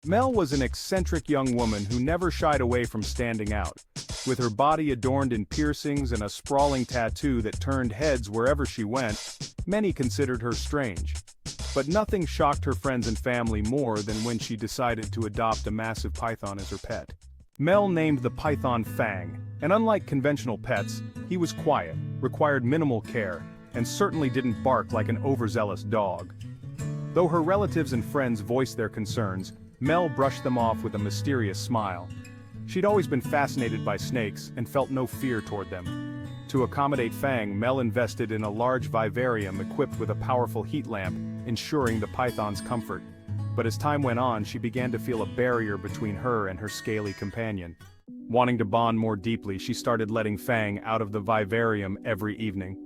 Mel was an eccentric young woman who never shied away from standing out. With her body adorned in piercings and a sprawling tattoo that turned heads wherever she went, many considered her strange. But nothing shocked her friends and family more than when she decided to adopt a massive python as her pet. Mel named the python Fang, and unlike conventional pets, he was quiet, required minimal care, and certainly didn't bark like an overzealous dog. Though her relatives and friends voiced their concerns, Mel brushed them off with a mysterious smile. She'd always been fascinated by snakes and felt no fear toward them. To accommodate Fang, Mel invested in a large vivarium equipped with a powerful heat lamp, ensuring the python's comfort. But as time went on, she began to feel a barrier between her and her scaly companion. Wanting to bond more deeply, she started letting Fang out of the vivarium every evening.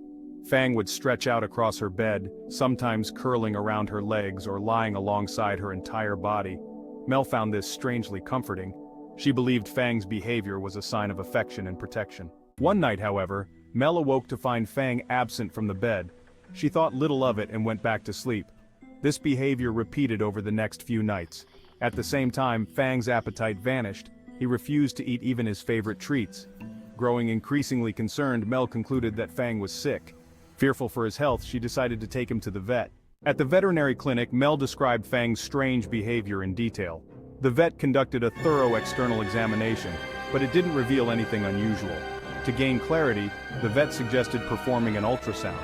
Fang would stretch out across her bed, sometimes curling around her legs or lying alongside her entire body. Mel found this strangely comforting. She believed Fang's behavior was a sign of affection and protection. One night, however, Mel awoke to find Fang absent from the bed. She thought little of it and went back to sleep. This behavior repeated over the next few nights. At the same time, Fang's appetite vanished. He refused to eat even his favorite treats. Growing increasingly concerned, Mel concluded that Fang was sick. Fearful for his health, she decided to take him to the vet. At the veterinary clinic, Mel described Fang's strange behavior in detail. The vet conducted a thorough external examination, but it didn't reveal anything unusual. To gain clarity, the vet suggested performing an ultrasound.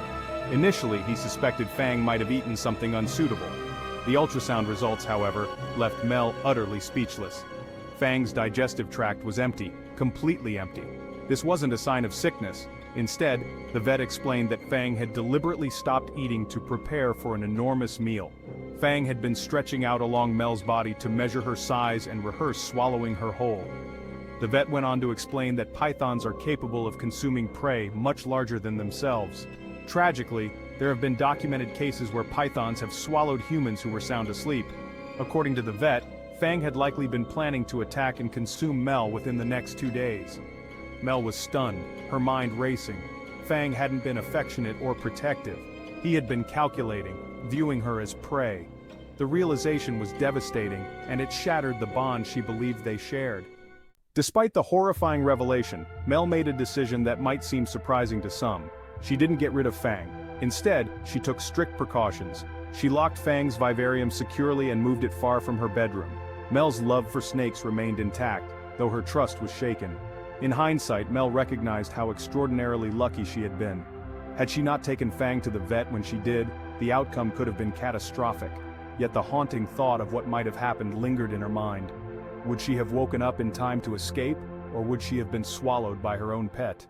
Initially, he suspected Fang might have eaten something unsuitable. The ultrasound results, however, left Mel utterly speechless. Fang's digestive tract was empty, completely empty. This wasn't a sign of sickness. Instead, the vet explained that Fang had deliberately stopped eating to prepare for an enormous meal. Fang had been stretching out along Mel's body to measure her size and rehearse swallowing her whole. The vet went on to explain that pythons are capable of consuming prey much larger than themselves. Tragically, there have been documented cases where pythons have swallowed humans who were sound asleep. According to the vet, Fang had likely been planning to attack and consume Mel within the next 2 days. Mel was stunned, her mind racing. Fang hadn't been affectionate or protective. He had been calculating, viewing her as prey. The realization was devastating, and it shattered the bond she believed they shared. Despite the horrifying revelation, Mel made a decision that might seem surprising to some. She didn't get rid of Fang. Instead, she took strict precautions. She locked Fang's vivarium securely and moved it far from her bedroom. Mel's love for snakes remained intact, though her trust was shaken. In hindsight, Mel recognized how extraordinarily lucky she had been. Had she not taken Fang to the vet when she did, the outcome could have been catastrophic. Yet the haunting thought of what might have happened lingered in her mind. Would she have woken up in time to escape, or would she have been swallowed by her own pet?